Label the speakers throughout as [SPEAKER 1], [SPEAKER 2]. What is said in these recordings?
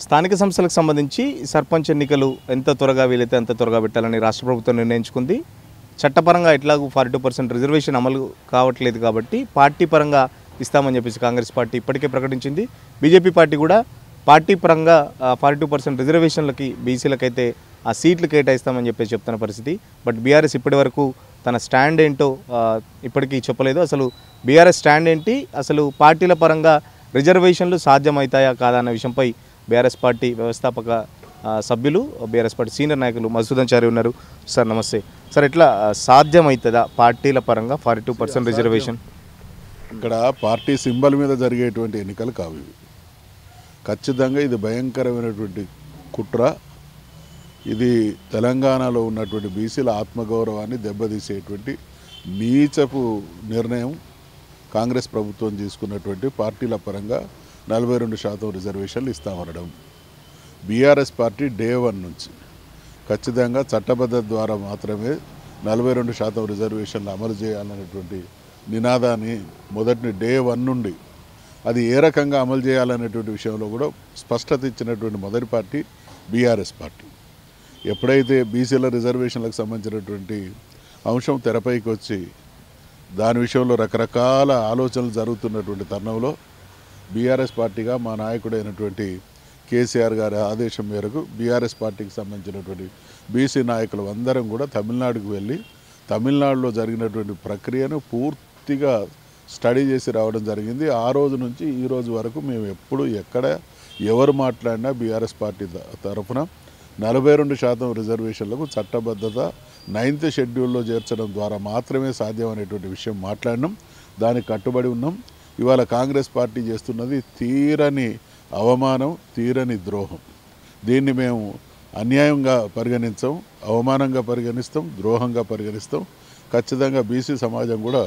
[SPEAKER 1] స్థానిక సంస్థలకు సంబంధించి సర్పంచ్ ఎన్నికలు ఎంత త్వరగా వీలైతే అంత త్వరగా పెట్టాలని రాష్ట్ర ప్రభుత్వం నిర్ణయించుకుంది. చట్టపరంగా ఎట్లాగూ 42% రిజర్వేషన్ అమలు కావట్లేదు కాబట్టి పార్టీ పరంగా ఇస్తామని చెప్పేసి కాంగ్రెస్ పార్టీ ఇప్పటికే ప్రకటించింది. బీజేపీ పార్టీ కూడా పార్టీ పరంగా 42% రిజర్వేషన్లకి బీసీలకైతే ఆ సీట్లు కేటాయిస్తామని చెప్పేసి చెప్తున్న పరిస్థితి. బట్ బీఆర్ఎస్ ఇప్పటి వరకు తన స్టాండ్ ఏంటో ఇప్పటికీ చెప్పలేదు. అసలు బీఆర్ఎస్ స్టాండ్ ఏంటి, అసలు పార్టీల పరంగా రిజర్వేషన్లు సాధ్యమవుతాయా కాదా అన్న విషయంపై బీఆర్ఎస్ పార్టీ వ్యవస్థాపక సభ్యులు, బీఆర్ఎస్ పార్టీ సీనియర్ నాయకులు మధుసూదన్ చారి ఉన్నారు. సార్ నమస్తే. సార్ ఎట్లా సాధ్యమవుతుందా పార్టీల పరంగా 42% రిజర్వేషన్?
[SPEAKER 2] ఇక్కడ పార్టీ సింబల్ మీద జరిగేటువంటి ఎన్నికలు కావు ఇవి. ఖచ్చితంగా ఇది భయంకరమైనటువంటి కుట్ర. ఇది తెలంగాణలో ఉన్నటువంటి బీసీల ఆత్మగౌరవాన్ని దెబ్బతీసేటువంటి నీచపు నిర్ణయం కాంగ్రెస్ ప్రభుత్వం తీసుకున్నటువంటి పార్టీల పరంగా 42% రిజర్వేషన్లు ఇస్తామనడం. బీఆర్ఎస్ పార్టీ డే 1 నుంచి ఖచ్చితంగా చట్టబద్ధత ద్వారా మాత్రమే 42% రిజర్వేషన్లు అమలు చేయాలనేటువంటి నినాదాన్ని మొదటి డే 1 నుండి అది ఏ రకంగా అమలు చేయాలనేటువంటి విషయంలో కూడా స్పష్టత ఇచ్చినటువంటి మొదటి పార్టీ బీఆర్ఎస్ పార్టీ. ఎప్పుడైతే బీసీల రిజర్వేషన్లకు సంబంధించినటువంటి అంశం తెరపైకి వచ్చి దాని విషయంలో రకరకాల ఆలోచనలు జరుగుతున్నటువంటి తరుణంలో బీఆర్ఎస్ పార్టీగా మా నాయకుడైనటువంటి కేసీఆర్ గారి ఆదేశం మేరకు బీఆర్ఎస్ పార్టీకి సంబంధించినటువంటి బీసీ నాయకులు అందరం కూడా తమిళనాడుకు వెళ్ళి తమిళనాడులో జరిగినటువంటి ప్రక్రియను పూర్తిగా స్టడీ చేసి రావడం జరిగింది. ఆ రోజు నుంచి ఈ రోజు వరకు మేము ఎప్పుడు ఎక్కడ ఎవరు మాట్లాడినా బీఆర్ఎస్ పార్టీ తరఫున 42% రిజర్వేషన్లకు చట్టబద్ధత 9th షెడ్యూల్లో చేర్చడం ద్వారా మాత్రమే సాధ్యం అనేటువంటి విషయం మాట్లాడినాం. దానికి కట్టుబడి ఉన్నాం. ఇవాళ కాంగ్రెస్ పార్టీ చేస్తున్నది తీరని అవమానం, తీరని ద్రోహం. దీన్ని మేము అన్యాయంగా పరిగణించాం, అవమానంగా పరిగణిస్తాం, ద్రోహంగా పరిగణిస్తాం. ఖచ్చితంగా బీసీ సమాజం కూడా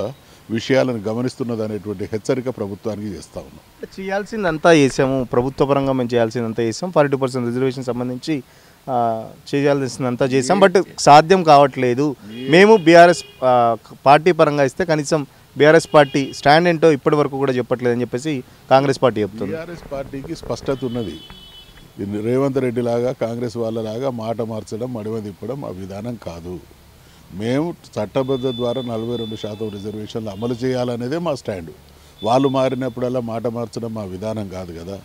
[SPEAKER 2] విషయాలను గమనిస్తున్నది అనేటువంటి హెచ్చరిక ప్రభుత్వానికి చేస్తూ ఉన్నాం.
[SPEAKER 1] చేయాల్సిందంతా చేసాము, ప్రభుత్వ పరంగా మేము చేయాల్సిందంతా చేసాం. 42% రిజర్వేషన్ సంబంధించి చేయాల్సిందంతా చేసాం, బట్ సాధ్యం కావట్లేదు. మేము బీఆర్ఎస్ పార్టీ పరంగా ఇస్తే కనీసం బీఆర్ఎస్ పార్టీ స్టాండ్ ఏంటో ఇప్పటి వరకు కూడా చెప్పట్లేదని చెప్పేసి కాంగ్రెస్ పార్టీ చెప్తుంది.
[SPEAKER 2] బీఆర్ఎస్ పార్టీకి స్పష్టత ఉన్నది. రేవంత్ రెడ్డి లాగా కాంగ్రెస్ వాళ్ళలాగా మాట మార్చడం, మడిమ తిప్పడం ఆ విధానం కాదు. మేము చట్టబద్ధ ద్వారా 42% రిజర్వేషన్లు అమలు చేయాలనేదే మా స్టాండు. వాళ్ళు మారినప్పుడల్లా మాట మార్చడం మా విధానం కాదు కదా.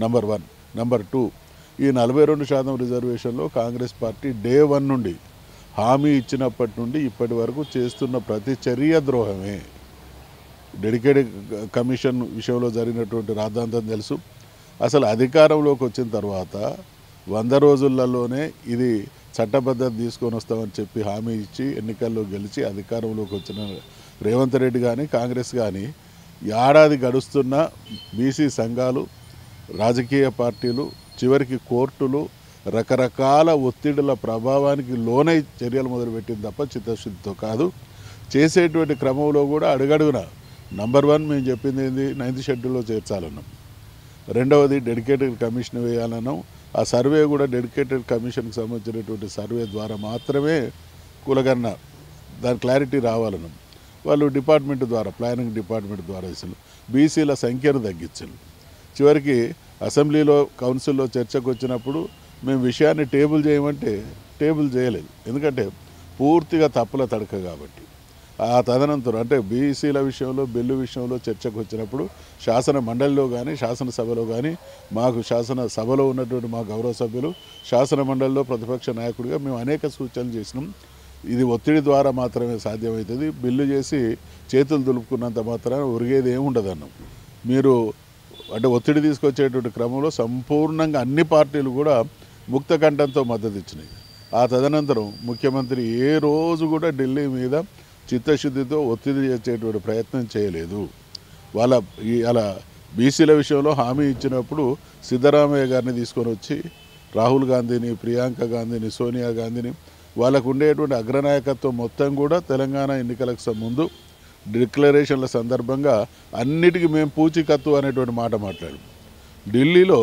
[SPEAKER 2] నంబర్ 1. నంబర్ 2, ఈ 42% రిజర్వేషన్లో కాంగ్రెస్ పార్టీ డే 1 నుండి హామీ ఇచ్చినప్పటి నుండి ఇప్పటి వరకు చేస్తున్న ప్రతి చర్య ద్రోహమే. డెడికేటెడ్ కమిషన్ విషయంలో జరిగినటువంటి రాద్ధాంతం తెలుసు. అసలు అధికారంలోకి వచ్చిన తర్వాత 100 రోజులలోనే ఇది చట్టబద్ధత తీసుకొని వస్తామని చెప్పి హామీ ఇచ్చి ఎన్నికల్లో గెలిచి అధికారంలోకి వచ్చిన రేవంత్ రెడ్డి కానీ కాంగ్రెస్ కానీ ఏడాది గడుస్తున్న బీసీ సంఘాలు, రాజకీయ పార్టీలు, చివరికి కోర్టులు రకరకాల ఒత్తిడుల ప్రభావానికి లోనై చర్యలు మొదలుపెట్టింది తప్ప చిత్తశుద్ధితో కాదు. చేసేటువంటి క్రమంలో కూడా అడుగడుగున నంబర్ 1 మేము చెప్పింది ఏంది, 9th షెడ్యూల్లో చేర్చాలన్నాం. రెండవది డెడికేటెడ్ కమిషన్ వేయాలన్నాం. ఆ సర్వే కూడా డెడికేటెడ్ కమిషన్కి సంబంధించినటువంటి సర్వే ద్వారా మాత్రమే కులగన్న దాని క్లారిటీ రావాలన్నాం. వాళ్ళు డిపార్ట్మెంట్ ద్వారా, ప్లానింగ్ డిపార్ట్మెంట్ ద్వారా ఇస్తారు. బీసీల సంఖ్యను తగ్గించారు. చివరికి అసెంబ్లీలో కౌన్సిల్లో చర్చకు వచ్చినప్పుడు మేము విషయాన్ని టేబుల్ చేయమంటే టేబుల్ చేయలేదు. ఎందుకంటే పూర్తిగా తప్పుల తడక కాబట్టి. ఆ తదనంతరం అంటే బీసీల విషయంలో, బిల్లు విషయంలో చర్చకు వచ్చినప్పుడు శాసన మండలిలో కానీ శాసనసభలో కానీ మాకు శాసనసభలో ఉన్నటువంటి మా గౌరవ సభ్యులు, శాసన మండలిలో ప్రతిపక్ష నాయకుడిగా మేము అనేక సూచనలు చేసినాం. ఇది ఒత్తిడి ద్వారా మాత్రమే సాధ్యమవుతుంది. బిల్లు చేసి చేతులు దులుపుకున్నంత మాత్రాన ఒరిగేది ఏమి ఉండదన్నాం. మీరు అంటే ఒత్తిడి తీసుకొచ్చేటువంటి క్రమంలో సంపూర్ణంగా అన్ని పార్టీలు కూడా ముక్త కంఠంతో మద్దతు ఇచ్చినాయి. ఆ తదనంతరం ముఖ్యమంత్రి ఏ రోజు కూడా ఢిల్లీ మీద చిత్తశుద్ధితో ఒత్తిడి చేసేటువంటి ప్రయత్నం చేయలేదు. అలా బీసీల విషయంలో హామీ ఇచ్చినప్పుడు సిద్ధరామయ్య గారిని తీసుకొని వచ్చి రాహుల్ గాంధీని, ప్రియాంక గాంధీని, సోనియా గాంధీని, వాళ్ళకు ఉండేటువంటి అగ్రనాయకత్వం మొత్తం కూడా తెలంగాణ ఎన్నికలకు ముందు డిక్లరేషన్ల సందర్భంగా అన్నిటికీ మేము పూచికత్తు అనేటువంటి మాట మాట్లాడు. ఢిల్లీలో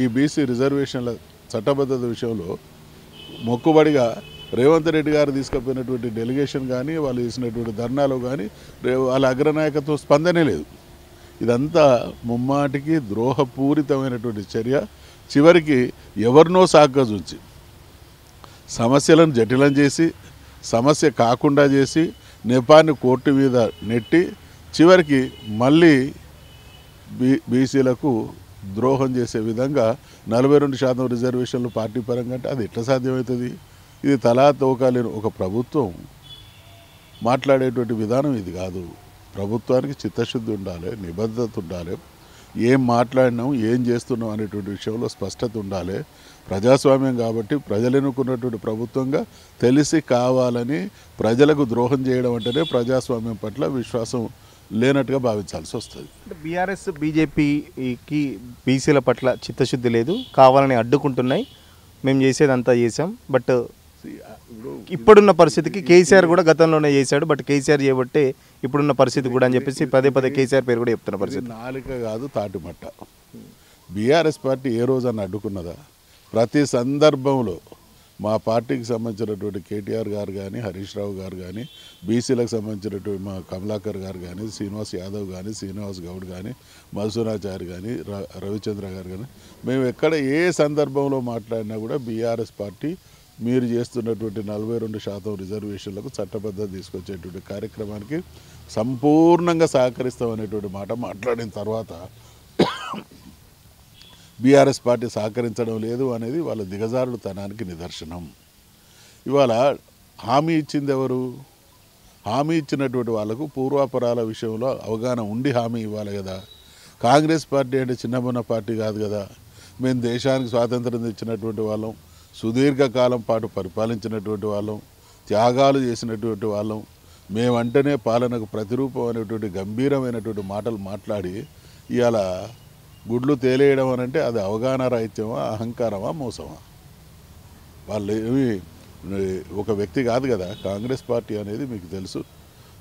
[SPEAKER 2] ఈ బీసీ రిజర్వేషన్ల చట్టబద్ధత విషయంలో మొక్కుబడిగా రేవంత్ రెడ్డి గారు తీసుకుపోయినటువంటి డెలిగేషన్ కానీ వాళ్ళు చేసినటువంటి ధర్నాలో కానీ వాళ్ళ అగ్రనాయకత్వం స్పందనే లేదు. ఇదంతా ముమ్మాటికి ద్రోహపూరితమైనటువంటి చర్య. చివరికి ఎవరినో సాగ్గా చూచి సమస్యలను జటిలం చేసి సమస్య కాకుండా చేసి నెపాన్ని కోర్టు మీద నెట్టి చివరికి మళ్ళీ బీసీలకు ద్రోహం చేసే విధంగా 42% రిజర్వేషన్లు పార్టీ పరంగా అంటే అది ఎట్లా సాధ్యమవుతుంది? ఇది తలా తోకాలేని ఒక ప్రభుత్వం మాట్లాడేటువంటి విధానం ఇది కాదు. ప్రభుత్వానికి చిత్తశుద్ధి ఉండాలి, నిబద్ధత ఉండాలి, ఏం మాట్లాడినాం ఏం చేస్తున్నాం అనేటువంటి విషయంలో స్పష్టత ఉండాలి. ప్రజాస్వామ్యం కాబట్టి ప్రజలు ఎన్నుకున్నటువంటి ప్రభుత్వంగా తెలిసి కావాలని ప్రజలకు ద్రోహం చేయడం అంటేనే ప్రజాస్వామ్యం పట్ల విశ్వాసం లేనట్టుగా భావించాల్సి వస్తుంది.
[SPEAKER 1] బీఆర్ఎస్ బీజేపీకి బీసీల పట్ల చిత్తశుద్ధి లేదు, కావాలని అడ్డుకుంటున్నాయి, మేము చేసేదంతా చేసాం. బట్ ఇప్పుడున్న పరిస్థితికి కేసీఆర్ కూడా గతంలోనే చేశాడు, బట్ కేసీఆర్ చేయబట్టే ఇప్పుడున్న పరిస్థితి కూడా అని చెప్పేసి పదే పదే కేసీఆర్ పేరు కూడా చెప్తున్న పరిస్థితి.
[SPEAKER 2] నాలిక కాదు తాటిమట్ట. బీఆర్ఎస్ పార్టీ ఏ రోజన్నా అడ్డుకున్నదా? ప్రతి సందర్భంలో మా పార్టీకి సంబంధించినటువంటి కేటీఆర్ గారు కానీ, హరీష్ రావు గారు కానీ, బీసీలకు సంబంధించినటువంటి మా కమలాకర్ గారు కానీ, శ్రీనివాస్ యాదవ్ కానీ, శ్రీనివాస్ గౌడ్ కానీ, మధుసూనాచారి కానీ, రవిచంద్ర గారు కానీ, మేము ఎక్కడ ఏ సందర్భంలో మాట్లాడినా కూడా బీఆర్ఎస్ పార్టీ మీరు చేస్తున్నటువంటి 42% రిజర్వేషన్లకు చట్టబద్ధత తీసుకొచ్చేటువంటి కార్యక్రమానికి సంపూర్ణంగా సహకరిస్తామనేటువంటి మాట మాట్లాడిన తర్వాత బీఆర్ఎస్ పార్టీ సహకరించడం లేదు అనేది వాళ్ళ దిగజారుడుతనానికి నిదర్శనం. ఇవాళ హామీ ఇచ్చింది ఎవరు? హామీ ఇచ్చినటువంటి వాళ్ళకు పూర్వాపరాల విషయంలో అవగాహన ఉండి హామీ ఇవ్వాలి కదా. కాంగ్రెస్ పార్టీ అంటే చిన్నబొన్న పార్టీ కాదు కదా. మేము దేశానికి స్వాతంత్రం తెచ్చినటువంటి వాళ్ళం, సుదీర్ఘకాలం పాటు పరిపాలించినటువంటి వాళ్ళం, త్యాగాలు చేసినటువంటి వాళ్ళం, మేమంటేనే పాలనకు ప్రతిరూపం అనేటువంటి గంభీరమైనటువంటి మాటలు మాట్లాడి ఇవాళ గుడ్లు తేలేయడం అని అంటే అది అవగాహన రాహిత్యమా, అహంకారమా, మోసమా? వాళ్ళు ఏమి ఒక వ్యక్తి కాదు కదా. కాంగ్రెస్ పార్టీ అనేది మీకు తెలుసు,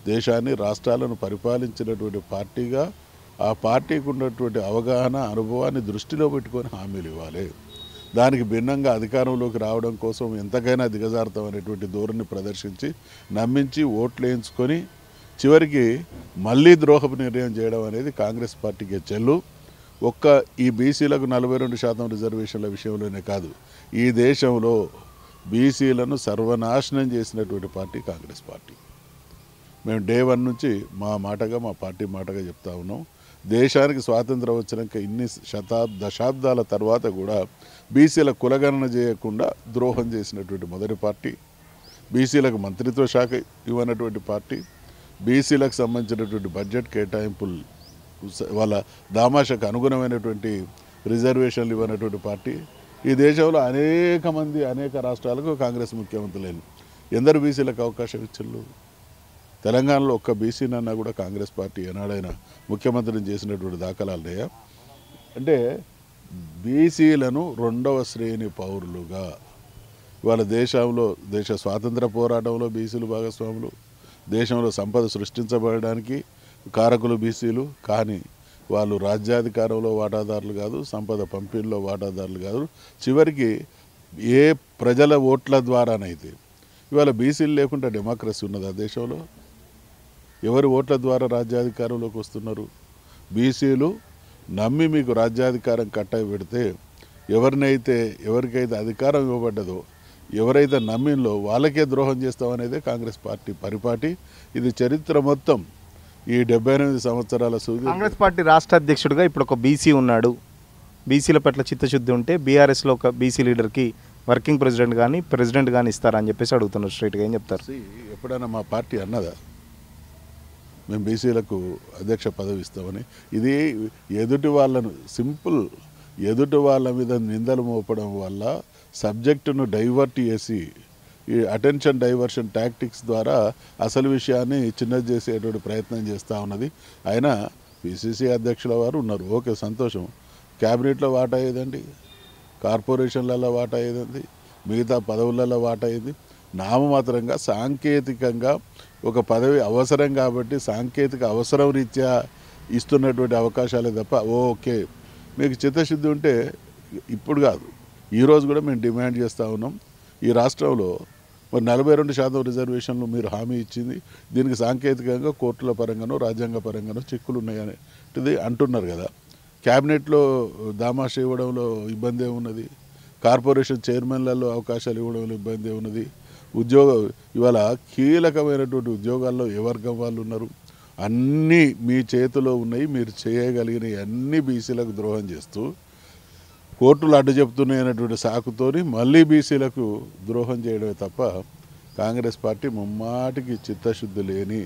[SPEAKER 2] దేశాన్ని రాష్ట్రాలను పరిపాలించినటువంటి పార్టీగా ఆ పార్టీకి ఉన్నటువంటి అవగాహన అనుభవాన్ని దృష్టిలో పెట్టుకొని హామీలు ఇవ్వాలి. దానికి భిన్నంగా అధికారంలోకి రావడం కోసం ఎంతకైనా దిగజారుతాం అనేటువంటి ధోరణి ప్రదర్శించి నమ్మించి ఓట్లు వేయించుకొని చివరికి మళ్ళీ ద్రోహపు నిర్ణయం చేయడం అనేది కాంగ్రెస్ పార్టీకి చెల్లు. ఒక్క ఈ బీసీలకు 42% రిజర్వేషన్ల విషయంలోనే కాదు, ఈ దేశంలో బీసీలను సర్వనాశనం చేసినటువంటి పార్టీ కాంగ్రెస్ పార్టీ. మేము డే 1 నుంచి మా పార్టీ మాటగా చెప్తా ఉన్నాం. దేశానికి స్వాతంత్రం వచ్చినాక ఇన్ని దశాబ్దాల తర్వాత కూడా బీసీల కులగణన చేయకుండా ద్రోహం చేసినటువంటి మొదటి పార్టీ, బీసీలకు మంత్రిత్వ శాఖ ఇవ్వనటువంటి పార్టీ, బీసీలకు సంబంధించినటువంటి బడ్జెట్ కేటాయింపులు వాళ్ళ దామాషకు అనుగుణమైనటువంటి రిజర్వేషన్లు ఇవ్వనటువంటి పార్టీ. ఈ దేశంలో అనేక రాష్ట్రాలకు కాంగ్రెస్ ముఖ్యమంత్రులు ఎందరు బీసీలకు అవకాశం ఇచ్చిళ్ళు? తెలంగాణలో ఒక్క బీసీనన్నా కూడా కాంగ్రెస్ పార్టీ ఏనాడైనా ముఖ్యమంత్రిని చేసినటువంటి దాఖలాలు ఉన్నాయా? అంటే బీసీలను 2వ శ్రేణి పౌరులుగా వాళ్ళ దేశ స్వాతంత్ర పోరాటంలో బీసీలు భాగస్వాములు, దేశంలో సంపద సృష్టించబడడానికి కారకులు బీసీలు, కానీ వాళ్ళు రాజ్యాధికారంలో వాటాదారులు కాదు, సంపద పంపిణీలో వాటాదారులు కాదు. చివరికి ఏ ప్రజల ఓట్ల ద్వారానైతే ఇవాళ బీసీలు లేకుండా డెమోక్రసీ ఉన్నది ఆ దేశంలో? ఎవరి ఓట్ల ద్వారా రాజ్యాధికారంలోకి వస్తున్నారు? బీసీలు నమ్మి మీకు రాజ్యాధికారం కట్టాయి పెడితే ఎవరికైతే అధికారం ఇవ్వబడ్డదో, ఎవరైతే నమ్మినలో వాళ్ళకే ద్రోహం చేస్తామనేదే కాంగ్రెస్ పార్టీ పరిపాటి. ఇది చరిత్ర మొత్తం ఈ 78 సంవత్సరాల
[SPEAKER 1] కాంగ్రెస్ పార్టీ రాష్ట్ర అధ్యక్షుడిగా ఇప్పుడు ఒక బీసీ ఉన్నాడు. బీసీల పట్ల చిత్తశుద్ధి ఉంటే బీఆర్ఎస్లో ఒక బీసీ లీడర్కి వర్కింగ్ ప్రెసిడెంట్ కానీ ఇస్తారని చెప్పేసి అడుగుతున్నారు. స్ట్రైట్గా ఏం చెప్తారు?
[SPEAKER 2] ఎప్పుడైనా మా పార్టీ అన్నదా మేము బీసీలకు అధ్యక్ష పదవి ఇస్తామని? ఇది ఎదుటి వాళ్ళ మీద నిందలు మోపడం వల్ల సబ్జెక్టును డైవర్ట్ చేసి ఈ అటెన్షన్ డైవర్షన్ టాక్టిక్స్ ద్వారా అసలు విషయాన్ని చిన్నది చేసేటువంటి ప్రయత్నం చేస్తూ ఉన్నది. అయినా పిసిసి అధ్యక్షుల వారు ఉన్నారు, ఓకే సంతోషం. క్యాబినెట్లో వాటా ఏదండి? కార్పొరేషన్లలో వాటా ఏదండి? మిగతా పదవులలో వాటా ఏది? నామమాత్రంగా సాంకేతికంగా ఒక పదవి అవసరం కాబట్టి సాంకేతిక అవసరం రీత్యా ఇస్తున్నటువంటి అవకాశాలే తప్ప ఓకే మీకు చిత్తశుద్ధి ఉంటే ఇప్పుడు కాదు, ఈరోజు కూడా మేము డిమాండ్ చేస్తూ ఉన్నాం. ఈ రాష్ట్రంలో మరి 42% రిజర్వేషన్లు మీరు హామీ ఇచ్చింది, దీనికి సాంకేతికంగా కోర్టుల పరంగానో రాజ్యాంగ పరంగానో చిక్కులు ఉన్నాయనేది అంటున్నారు కదా. క్యాబినెట్లో దామాష ఇవ్వడంలో ఇబ్బంది ఏమున్నది, కార్పొరేషన్ చైర్మన్లలో అవకాశాలు ఇవ్వడంలో ఇబ్బంది ఏమున్నది, ఇవాళ కీలకమైనటువంటి ఉద్యోగాల్లో ఏ వర్గం వాళ్ళు ఉన్నారు, అన్నీ మీ చేతిలో ఉన్నాయి, మీరు చేయగలిగిన అన్ని బీసీలకు ద్రోహం చేస్తూ కోర్టులు అడ్డు చెప్తున్నాయనేటువంటి సాకుతోని మళ్ళీ బీసీలకు ద్రోహం చేయడమే తప్ప కాంగ్రెస్ పార్టీ ముమ్మాటికి చిత్తశుద్ధి లేని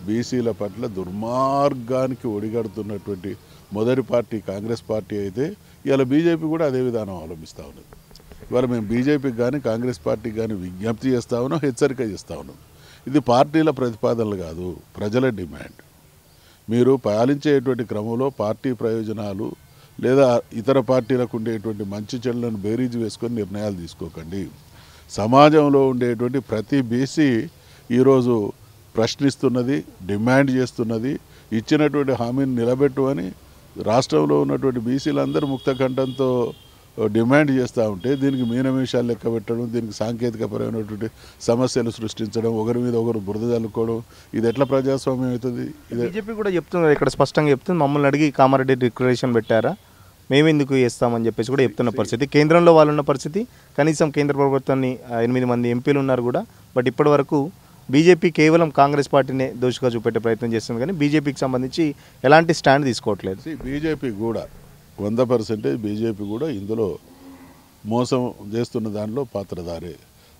[SPEAKER 2] బీసీల పట్ల దుర్మార్గానికి ఒడిగడుతున్నటువంటి మొదటి పార్టీ కాంగ్రెస్ పార్టీ అయితే ఇవాళ బీజేపీ కూడా అదే విధానం అవలంబిస్తూ ఉన్నది. ఇవాళ మేము బీజేపీకి కానీ కాంగ్రెస్ పార్టీకి కానీ విజ్ఞప్తి చేస్తూ ఉన్నాం, హెచ్చరిక చేస్తూ ఉన్నాం. ఇది పార్టీల ప్రతిపాదనలు కాదు, ప్రజల డిమాండ్. మీరు పాలించేటువంటి క్రమంలో పార్టీ ప్రయోజనాలు లేదా ఇతర పార్టీలకు ఉండేటువంటి మంచి చెడులను బేరీజు వేసుకొని నిర్ణయాలు తీసుకోకండి. సమాజంలో ఉండేటువంటి ప్రతి బీసీ ఈరోజు ప్రశ్నిస్తున్నది, డిమాండ్ చేస్తున్నది, ఇచ్చినటువంటి హామీని నిలబెట్టు అని రాష్ట్రంలో ఉన్నటువంటి బీసీలందరూ ముక్త కంఠంతో డిమాండ్ చేస్తూ ఉంటే దీనికి మీనమేషాలు లెక్క పెట్టడం, దీనికి సాంకేతికపరమైనటువంటి సమస్యలు సృష్టించడం, ఒకరి మీద ఒకరు బురద చల్లుకోవడం, ఇది ఎట్లా ప్రజాస్వామ్యం అవుతుంది?
[SPEAKER 1] బీజేపీ కూడా చెప్తుంది, ఇక్కడ స్పష్టంగా చెప్తుంది, మమ్మల్ని అడిగి కామారెడ్డి డిక్లరేషన్ పెట్టారా, మేము ఎందుకు చేస్తామని చెప్పేసి కూడా చెప్తున్న పరిస్థితి. కేంద్రంలో వాళ్ళు ఉన్న పరిస్థితి, కనీసం కేంద్ర ప్రభుత్వాన్ని 8 మంది ఎంపీలు ఉన్నారు కూడా, బట్ ఇప్పటి వరకు బీజేపీ కేవలం కాంగ్రెస్ పార్టీనే దోషిగా చూపెట్టే ప్రయత్నం చేస్తుంది, కానీ బీజేపీకి సంబంధించి ఎలాంటి స్టాండ్ తీసుకోవట్లేదు.
[SPEAKER 2] బీజేపీ కూడా 100% బీజేపీ కూడా ఇందులో మోసం చేస్తున్న దానిలో పాత్రధారే.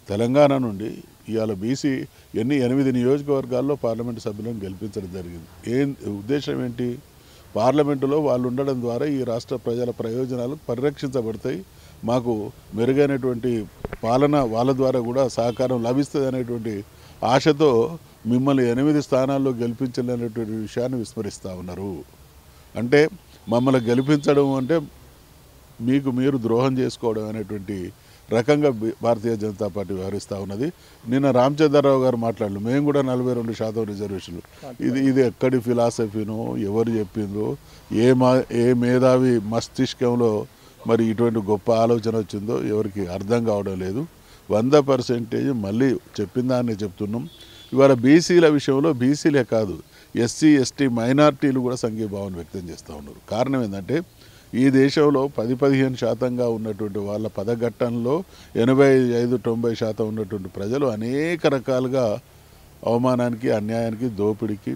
[SPEAKER 2] తెలంగాణ నుండి ఇవాళ బీసీ 8 నియోజకవర్గాల్లో పార్లమెంటు సభ్యులను గెలిపించడం జరిగింది. ఉద్దేశం ఏంటి? పార్లమెంటులో వాళ్ళు ఉండడం ద్వారా ఈ రాష్ట్ర ప్రజల ప్రయోజనాలు పరిరక్షించబడతాయి, మాకు మెరుగైనటువంటి పాలన వాళ్ళ ద్వారా కూడా సహకారం లభిస్తుంది అనేటువంటి ఆశతో మిమ్మల్ని 8 స్థానాల్లో గెలిపించాలనేటువంటి విషయాన్ని విస్మరిస్తూ ఉన్నారు. అంటే మమ్మల్ని గెలిపించడం అంటే మీకు మీరు ద్రోహం చేసుకోవడం అనేటువంటి రకంగా భారతీయ జనతా పార్టీ వ్యవహరిస్తూ ఉన్నది. నిన్న రామచంద్రరావు గారు మాట్లాడారు, మేము కూడా 42% రిజర్వేషన్లు. ఇది ఎక్కడి ఫిలాసఫీనో, ఎవరు చెప్పిందో, ఏ మేధావి మస్తిష్కంలో మరి ఇటువంటి గొప్ప ఆలోచన వచ్చిందో ఎవరికి అర్థం కావడం లేదు. 100% మళ్ళీ చెప్పిన దాన్ని చెప్తున్నాం. ఇవాళ బీసీల విషయంలో బీసీలే కాదు, ఎస్సీ ఎస్టీ మైనార్టీలు కూడా సంఘీభావం వ్యక్తం చేస్తూ ఉన్నారు. కారణం ఏంటంటే ఈ దేశంలో 10-15% ఉన్నటువంటి వాళ్ళ పదఘట్టంలో 85-90% ఉన్నటువంటి ప్రజలు అనేక రకాలుగా అవమానానికి, అన్యాయానికి, దోపిడీకి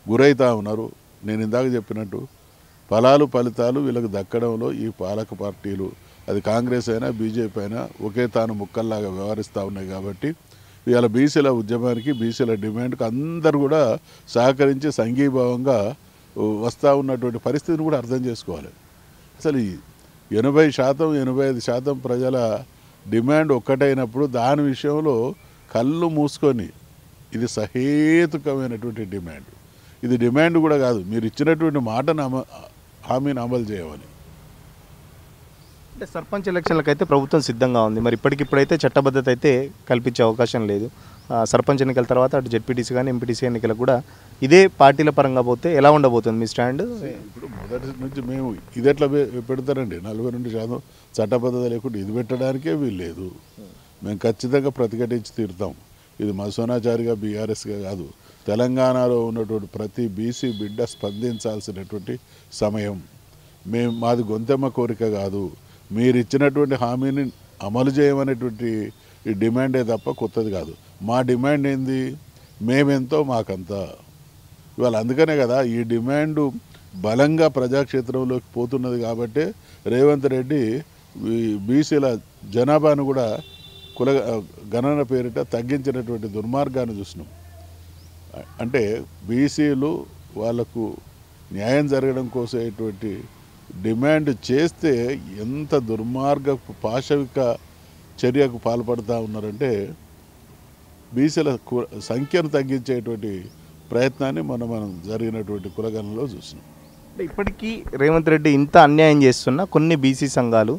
[SPEAKER 2] గురవుతూ ఉన్నారు. నేను ఇందాక చెప్పినట్టు ఫలితాలు వీళ్ళకి దక్కడంలో ఈ పాలక పార్టీలు, అది కాంగ్రెస్ అయినా బీజేపీ అయినా ఒకే తాను ముక్కల్లాగా వ్యవహరిస్తూ ఉన్నాయి. కాబట్టి ఇవాళ బీసీల ఉద్యమానికి, బీసీల డిమాండ్కి అందరూ కూడా సహకరించి సంఘీభావంగా వస్తూ ఉన్నటువంటి పరిస్థితిని కూడా అర్థం చేసుకోవాలి. అసలు 80%, 85% ప్రజల డిమాండ్ ఒక్కటైనప్పుడు దాని విషయంలో కళ్ళు మూసుకొని ఇది సహేతుకమైనటువంటి డిమాండ్, ఇది డిమాండ్ కూడా కాదు, మీరు ఇచ్చినటువంటి హామీని అమలు చేయమని.
[SPEAKER 1] అంటే సర్పంచ్ ఎలక్షన్లకు అయితే ప్రభుత్వం సిద్ధంగా ఉంది, మరి ఇప్పటికిప్పుడైతే చట్టబద్ధత అయితే కల్పించే అవకాశం లేదు. సర్పంచ్ ఎన్నికల తర్వాత అటు జెడ్పీటీసీ కానీ ఎంపీటీసీ ఎన్నికలకు కూడా ఇదే పార్టీల పరంగా పోతే ఎలా ఉండబోతుంది మీ స్టాండ్?
[SPEAKER 2] ఇప్పుడు మొదటి నుంచి మేము ఇది ఎట్లా పెడతారండి, 42% చట్టబద్ధత లేకుండా ఇది పెట్టడానికే వీలు లేదు. మేము ఖచ్చితంగా ప్రతిఘటించి తీరుతాం. ఇది మసోనాచారిగా బీఆర్ఎస్గా కాదు, తెలంగాణలో ఉన్నటువంటి ప్రతి బీసీ బిడ్డ స్పందించాల్సినటువంటి సమయం. మాది గొంతెమ్మ కోరిక కాదు, మీరు ఇచ్చినటువంటి హామీని అమలు చేయమనేటువంటి ఈ డిమాండే తప్ప కొత్తది కాదు. మా డిమాండ్ ఏంది? మేమెంతో మాకంతా. ఇవాళ అందుకనే కదా ఈ డిమాండు బలంగా ప్రజాక్షేత్రంలోకి పోతున్నది. కాబట్టి రేవంత్ రెడ్డి బీసీల జనాభాను కూడా గణన పేరిట తగ్గించినటువంటి దుర్మార్గాన్ని చూసినాం. అంటే బీసీలు వాళ్లకు న్యాయం జరగడం కోసేటువంటి డిమాండ్ చేస్తే ఎంత దుర్మార్గ పాశవిక చర్యకు పాల్పడుతూ ఉన్నారంటే బీసీల సంఖ్యను తగ్గించేటువంటి ప్రయత్నాన్ని మనం జరిగినటువంటి కులగణనలో చూసినాం.
[SPEAKER 1] అంటే ఇప్పటికీ రేవంత్ రెడ్డి ఇంత అన్యాయం చేస్తున్న కొన్ని బీసీ సంఘాలు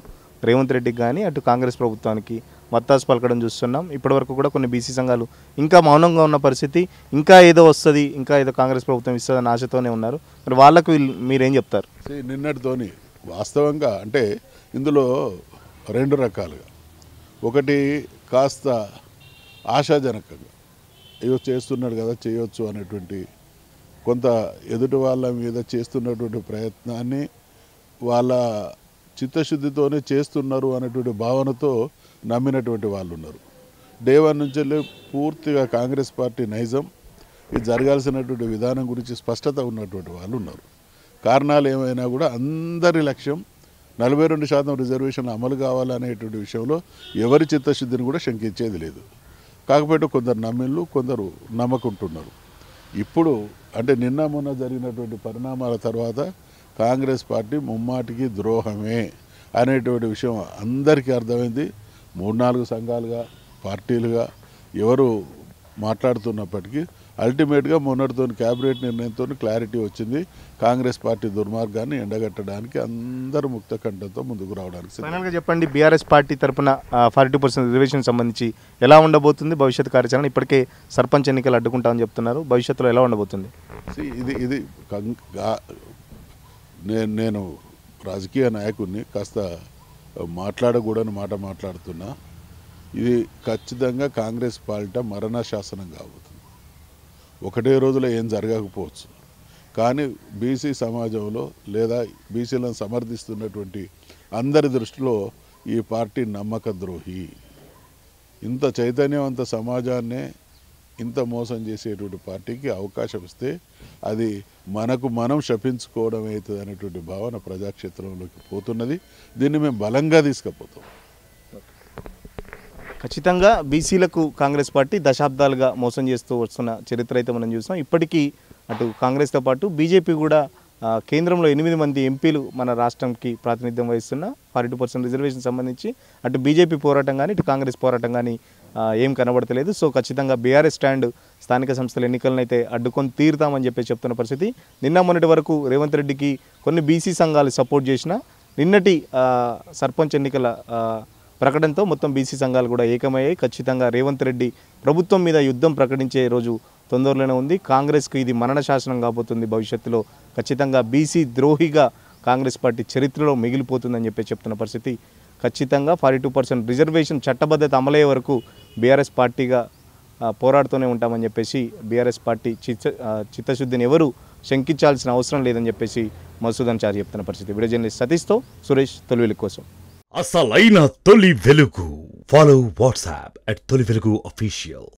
[SPEAKER 1] రేవంత్ రెడ్డికి కానీ అటు కాంగ్రెస్ ప్రభుత్వానికి మత్తాసు పలకడం చూస్తున్నాం. ఇప్పటివరకు కూడా కొన్ని బీసీ సంఘాలు ఇంకా మౌనంగా ఉన్న పరిస్థితి, ఇంకా ఏదో వస్తుంది, ఇంకా ఏదో కాంగ్రెస్ ప్రభుత్వం ఇస్తుందని ఆశతోనే ఉన్నారు. మరి వాళ్ళకు మీరేం చెప్తారు?
[SPEAKER 2] నిన్నటితోని వాస్తవంగా అంటే ఇందులో 2 రకాలుగా, ఒకటి కాస్త ఆశాజనకంగా ఏదో చేస్తున్నాడు కదా చేయొచ్చు అనేటువంటి కొంత ఎదుటి వాళ్ళ మీద చేస్తున్నటువంటి ప్రయత్నాన్ని వాళ్ళ చిత్తశుద్ధితోనే చేస్తున్నారు అనేటువంటి భావనతో నమ్మినటువంటి వాళ్ళు ఉన్నారు. డే 1 నుంచి పూర్తిగా కాంగ్రెస్ పార్టీ నైజం ఇది జరగాల్సినటువంటి విధానం గురించి స్పష్టత ఉన్నటువంటి వాళ్ళు ఉన్నారు. కారణాలు ఏమైనా కూడా అందరి లక్ష్యం 42% రిజర్వేషన్లు అమలు కావాలనేటువంటి విషయంలో ఎవరి చిత్తశుద్ధిని కూడా శంకించేది లేదు. కాకపోతే కొందరు నమ్మిళ్ళు, కొందరు నమ్మకుంటున్నారు. ఇప్పుడు అంటే నిన్న మొన్న జరిగినటువంటి పరిణామాల తర్వాత కాంగ్రెస్ పార్టీ ముమ్మాటికి ద్రోహమే అనేటువంటి విషయం అందరికీ అర్థమైంది. 3-4 సంఘాలుగా పార్టీలుగా ఎవరు మాట్లాడుతున్నప్పటికీ అల్టిమేట్గా మొన్నటితో క్యాబినెట్ నిర్ణయంతో క్లారిటీ వచ్చింది. కాంగ్రెస్ పార్టీ దుర్మార్గాన్ని ఎండగట్టడానికి అందరూ ముక్త కంఠంతో ముందుకు రావడానికి
[SPEAKER 1] ఫైనల్గా చెప్పండి, బీఆర్ఎస్ పార్టీ తరఫున 42% రిజర్వేషన్ సంబంధించి ఎలా ఉండబోతుంది భవిష్యత్ కార్యాచరణ? ఇప్పటికే సర్పంచ్ ఎన్నికలు అడ్డుకుంటామని చెప్తున్నారు, భవిష్యత్తులో ఎలా ఉండబోతుంది?
[SPEAKER 2] ఇది నేను రాజకీయ నాయకుడిని, కాస్త మాట్లాడకూడని మాట మాట్లాడుతున్నా. ఇది ఖచ్చితంగా కాంగ్రెస్ పార్టీ మరణ శాసనం కాబోతుంది. ఒకటే రోజులో ఏం జరగకపోవచ్చు, కానీ బీసీ సమాజంలో లేదా బీసీలను సమర్థిస్తున్నటువంటి అందరి దృష్టిలో ఈ పార్టీ నమ్మక ద్రోహి. ఇంత చైతన్యవంత సమాజాన్నే ఇంత మోసం చేసేటువంటి పార్టీకి అవకాశం ఇస్తే అది మనకు మనం శపించుకోవడం అవుతుంది అనేటువంటి భావన ప్రజాక్షేత్రంలోకి పోతున్నది. దీన్ని మేము బలంగా తీసుకుపోతాం.
[SPEAKER 1] ఖచ్చితంగా బీసీలకు కాంగ్రెస్ పార్టీ దశాబ్దాలుగా మోసం చేస్తూ వస్తున్న చరిత్ర అయితే మనం చూసాం. ఇప్పటికీ అటు కాంగ్రెస్తో పాటు బీజేపీ కూడా కేంద్రంలో 8 మంది ఎంపీలు మన రాష్ట్రంకి ప్రాతినిధ్యం వహిస్తున్న 42% రిజర్వేషన్ సంబంధించి అటు బీజేపీ పోరాటం కానీ ఇటు కాంగ్రెస్ పోరాటం కానీ ఏం కనబడతలేదు. సో ఖచ్చితంగా బీఆర్ఎస్ స్టాండ్ స్థానిక సంస్థల ఎన్నికలను అయితే అడ్డుకొని తీరుతామని చెప్పి చెప్తున్న పరిస్థితి. నిన్న మొన్నటి వరకు రేవంత్ రెడ్డికి కొన్ని బీసీ సంఘాలు సపోర్ట్ చేసిన నిన్నటి సర్పంచ్ ఎన్నికల ప్రకటనతో మొత్తం బీసీ సంఘాలు కూడా ఏకమయ్యాయి. ఖచ్చితంగా రేవంత్ రెడ్డి ప్రభుత్వం మీద యుద్ధం ప్రకటించే రోజు తొందరలోనే ఉంది. కాంగ్రెస్కు ఇది మరణ శాసనం కాబోతుంది. భవిష్యత్తులో ఖచ్చితంగా బీసీ ద్రోహిగా కాంగ్రెస్ పార్టీ చరిత్రలో మిగిలిపోతుందని చెప్పి చెప్తున్న పరిస్థితి. ఖచ్చితంగా 42% రిజర్వేషన్ చట్టబద్ధత అమలయ్యే వరకు బీఆర్ఎస్ పార్టీగా పోరాడుతూనే ఉంటామని చెప్పేసి బీఆర్ఎస్ పార్టీ చిత్తశుద్ధిని ఎవరు శంకించాల్సిన అవసరం లేదని చెప్పేసి మధుసూదన్ చారి చెప్తున్న పరిస్థితి. వీడియో జర్నలిస్ట్ సతీష్తో సురేష్, తొలి వెలుగు కోసం.
[SPEAKER 3] అసలైన తొలి వెలుగు. ఫాలో వాట్సాప్ @తొలి వెలుగు అఫీషియల్.